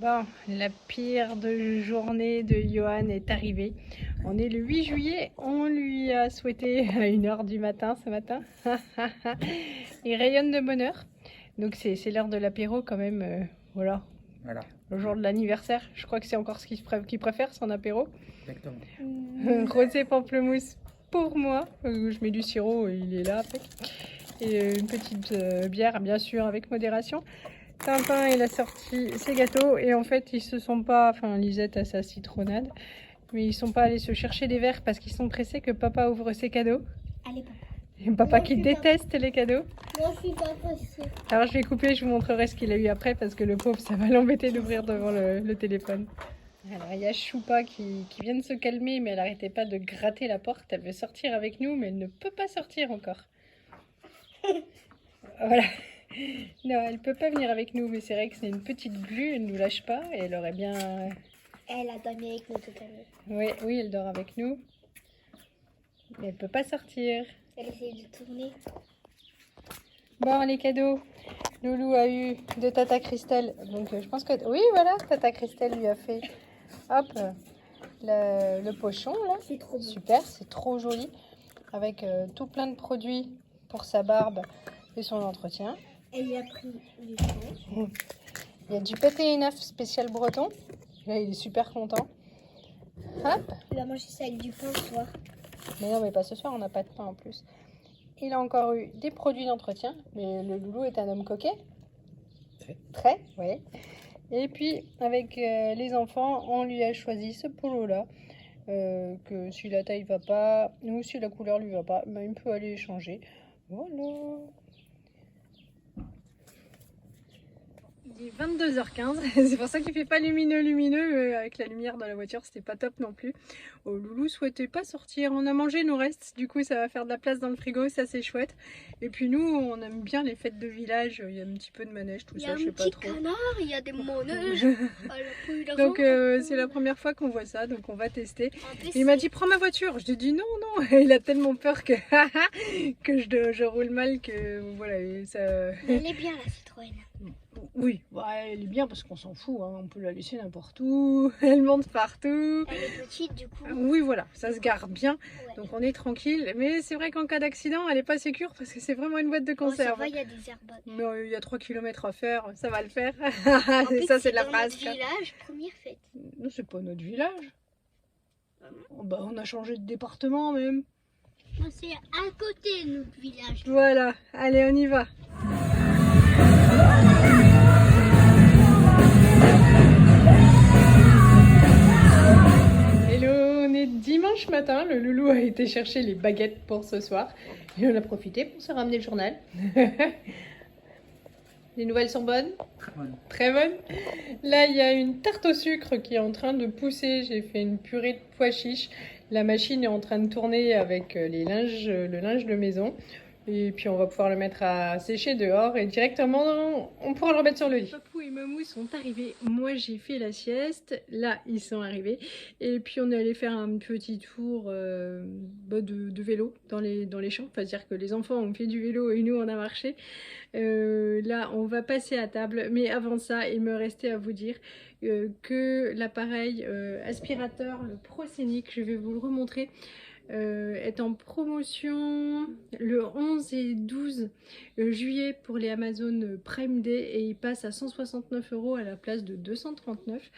Bon, la pire de journée de Johan est arrivée. On est le 8 juillet, on lui a souhaité à 1 h du matin ce matin. Il rayonne de bonheur. Donc c'est l'heure de l'apéro quand même, voilà, Voilà, le jour de l'anniversaire. Je crois que c'est encore ce qu'il préfère, son apéro. exactement. Rosé pamplemousse pour moi. Je mets du sirop, il est là avec. Et une petite bière, bien sûr, avec modération. Tintin, il a sorti ses gâteaux et en fait, ils se sont pas. Enfin, Lisette a sa citronnade, mais ils sont pas allés se chercher des verres parce qu'ils sont pressés que papa ouvre ses cadeaux. Allez, papa. Et papa Moi, qui je suis déteste les cadeaux. Moi, je suis pas pressée. Alors, je vais couper, je vous montrerai ce qu'il a eu après parce que le pauvre, ça va l'embêter d'ouvrir devant le téléphone. Alors, il y a Choupa qui vient de se calmer, mais elle n'arrêtait pas de gratter la porte. Elle veut sortir avec nous, mais elle ne peut pas sortir encore. Voilà. Non, elle peut pas venir avec nous, mais c'est vrai que c'est une petite glu, elle nous lâche pas et elle aurait bien. Elle a dormi avec nous tout à l'heure. Oui, oui, elle dort avec nous, mais elle peut pas sortir. Elle essaie de tourner. Bon, les cadeaux. Loulou a eu de Tata Christelle, donc je pense que oui, voilà, Tata Christelle lui a fait, hop, le pochon là. C'est trop beau. Super, c'est trop joli, avec tout plein de produits pour sa barbe et son entretien. Elle lui a pris du pain. Il y a du pâté et neuf spécial breton. Là, il est super content. Hop. Il va manger ça avec du pain ce soir. Mais non, mais pas ce soir, on n'a pas de pain en plus. Il a encore eu des produits d'entretien, mais le loulou est un homme coquet. Très, oui. Et puis, avec les enfants, on lui a choisi ce polo-là. Que si la taille va pas, ou si la couleur lui va pas, ben, il peut aller changer. Voilà. Il est 22h15, c'est pour ça qu'il fait pas lumineux, avec la lumière dans la voiture, c'était pas top non plus. Oh, Loulou souhaitait pas sortir, on a mangé nos restes, du coup ça va faire de la place dans le frigo, ça c'est chouette. Et puis nous, on aime bien les fêtes de village, il y a un petit peu de manège, tout ça, je sais pas trop. Il y a un petit canard, il y a des manèges. Donc c'est la première fois qu'on voit ça, donc on va tester. Plus, Il m'a dit prends ma voiture, je lui ai dit non, non, il a tellement peur que, que je roule mal que voilà, ça... Elle est bien la Citroën. Oui, ouais, elle est bien parce qu'on s'en fout, hein. On peut la laisser n'importe où, elle monte partout. Elle est petite du coup. Oui, voilà, ça se garde bien, Ouais. donc on est tranquille. Mais c'est vrai qu'en cas d'accident, elle n'est pas sécure parce que c'est vraiment une boîte de Oh, ça conserve. va, il y a des airbags. Mais il y a 3 km à faire, ça va le faire. En plus, Ça, c'est de la dans phrase. notre village, première fête. Non, c'est pas notre village. Oh, bah, on a changé de département même. Non, c'est à côté de notre village. Voilà, allez, on y va. Hello, on est dimanche matin. Le loulou a été chercher les baguettes pour ce soir. Et on a profité pour se ramener le journal. Les nouvelles sont bonnes? Très bonne. Très bonnes. Là, il y a une tarte au sucre qui est en train de pousser. J'ai fait une purée de pois chiches. La machine est en train de tourner avec le linge de maison. Et puis on va pouvoir le mettre à sécher dehors et directement on pourra le remettre sur le lit. Papou et Mamou sont arrivés, moi j'ai fait la sieste, là ils sont arrivés et puis on est allé faire un petit tour de vélo dans les champs, c'est-à-dire que les enfants ont fait du vélo et nous on a marché. Là on va passer à table, mais avant ça il me restait à vous dire que l'appareil aspirateur, le ProScenic, je vais vous le remontrer, est en promotion le 11 et 12 juillet pour les Amazon Prime Day et il passe à 169 € à la place de 239.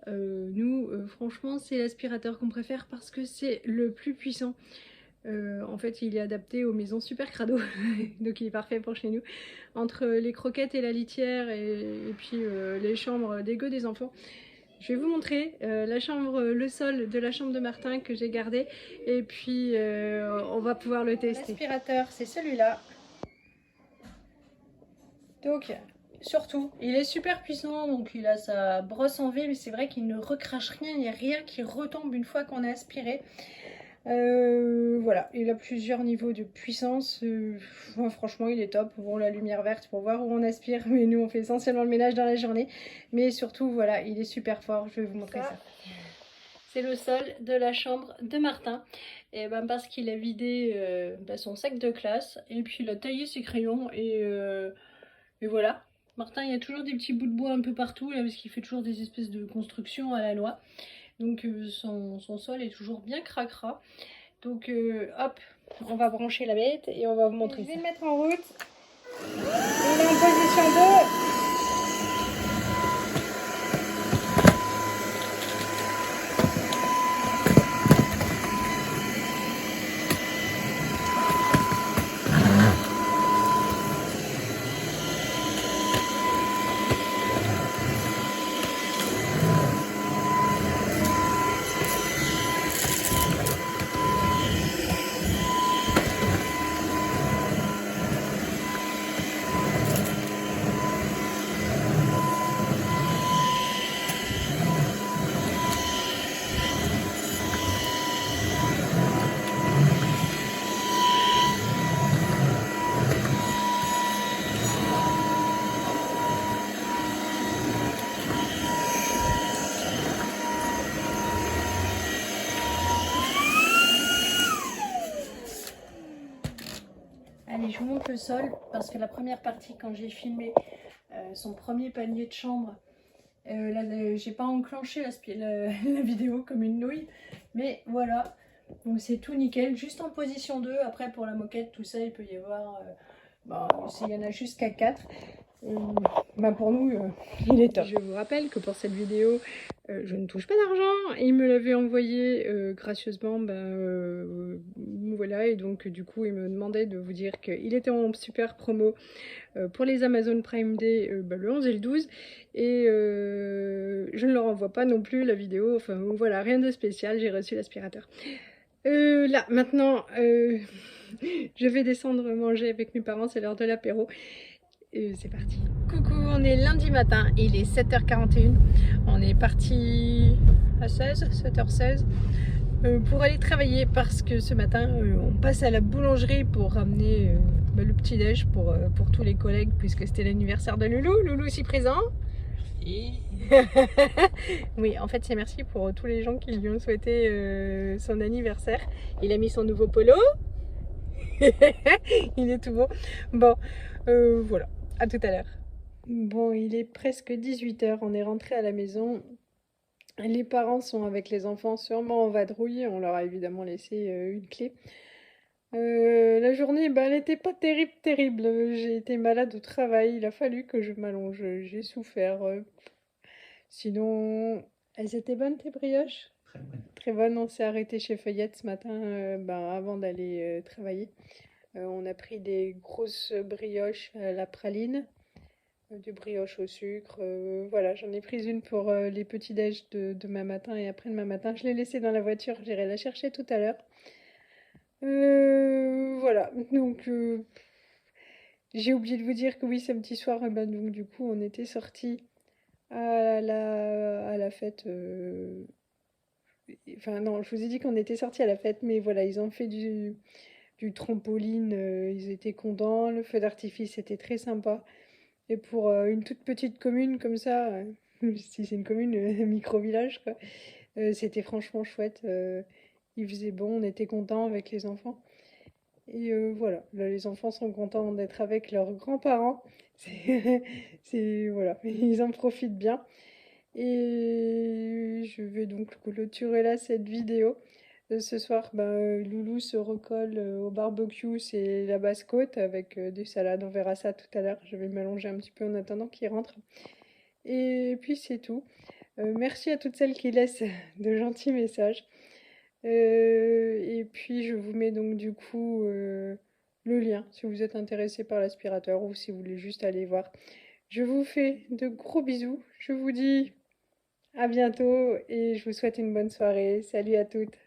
Nous, franchement, c'est l'aspirateur qu'on préfère parce que c'est le plus puissant. En fait, il est adapté aux maisons super crado, donc il est parfait pour chez nous. Entre les croquettes et la litière et puis les chambres dégueu des enfants. Je vais vous montrer la chambre, le sol de la chambre de Martin que j'ai gardé et puis on va pouvoir le tester. L'aspirateur, c'est celui-là. Donc, surtout, il est super puissant, donc il a sa brosse en V, mais c'est vrai qu'il ne recrache rien, il n'y a rien qui retombe une fois qu'on a aspiré. Voilà, il a plusieurs niveaux de puissance. Franchement, il est top. Bon, la lumière verte pour voir où on aspire, mais nous on fait essentiellement le ménage dans la journée. Mais surtout, voilà, il est super fort. Je vais vous montrer ça. C'est le sol de la chambre de Martin. Et ben parce qu'il a vidé son sac de classe et puis il a taillé ses crayons et voilà. Martin, il y a toujours des petits bouts de bois un peu partout, là, parce qu'il fait toujours des espèces de constructions à la noix. Donc son sol est toujours bien cracra. Donc hop, on va brancher la bête et on va vous montrer ça. Je vais le mettre en route. Il est en position 2. Allez, je vous montre le sol parce que la première partie, quand j'ai filmé son premier panier de chambre, là, j'ai pas enclenché la vidéo comme une nouille, mais voilà, donc c'est tout nickel, juste en position 2. Après, pour la moquette, tout ça, il peut y avoir, il y en a jusqu'à 4. Pour nous, il est top. Je vous rappelle que pour cette vidéo, je ne touche pas d'argent. Il me l'avait envoyé gracieusement, voilà, et donc du coup il me demandait de vous dire qu'il était en super promo pour les Amazon Prime Day le 11 et le 12, et je ne leur envoie pas non plus la vidéo, enfin voilà, rien de spécial, j'ai reçu l'aspirateur. Là, maintenant, je vais descendre manger avec mes parents, c'est l'heure de l'apéro. C'est parti. Coucou, on est lundi matin, il est 7h41. On est parti à 7h16 pour aller travailler parce que ce matin on passe à la boulangerie pour ramener le petit-déj pour tous les collègues puisque c'était l'anniversaire de Loulou. Loulou aussi présent. Et... oui, en fait c'est merci pour tous les gens qui lui ont souhaité son anniversaire. Il a mis son nouveau polo. Il est tout beau. Bon, voilà. À tout à l'heure. Bon, il est presque 18h, on est rentré à la maison. Les parents sont avec les enfants sûrement en vadrouille, on leur a évidemment laissé une clé. La journée, elle n'était pas terrible. J'ai été malade au travail, il a fallu que je m'allonge, j'ai souffert. Sinon, elles étaient bonnes tes brioches? Très bonnes. Très bonnes, on s'est arrêté chez Feuillette ce matin avant d'aller travailler. On a pris des grosses brioches à la praline, du brioche au sucre. Voilà, j'en ai pris une pour les petits déj de demain matin et après demain matin. Je l'ai laissée dans la voiture, j'irai la chercher tout à l'heure. Voilà, donc j'ai oublié de vous dire que oui, samedi soir, donc du coup, on était sortis à la fête. Enfin non, je vous ai dit qu'on était sortis à la fête, mais voilà, ils ont fait du trampoline, ils étaient contents, le feu d'artifice était très sympa. Et pour une toute petite commune comme ça, si c'est une commune, micro-village, quoi, c'était franchement chouette. Il faisait bon, on était contents avec les enfants. Et voilà, là, les enfants sont contents d'être avec leurs grands-parents. Voilà, ils en profitent bien. Et je vais donc clôturer là cette vidéo. Ce soir, Loulou se recolle au barbecue, c'est la basse-côte avec des salades. On verra ça tout à l'heure. Je vais m'allonger un petit peu en attendant qu'il rentre. Et puis c'est tout. Merci à toutes celles qui laissent de gentils messages. Et puis je vous mets donc du coup le lien si vous êtes intéressé par l'aspirateur ou si vous voulez juste aller voir. Je vous fais de gros bisous. Je vous dis à bientôt et je vous souhaite une bonne soirée. Salut à toutes.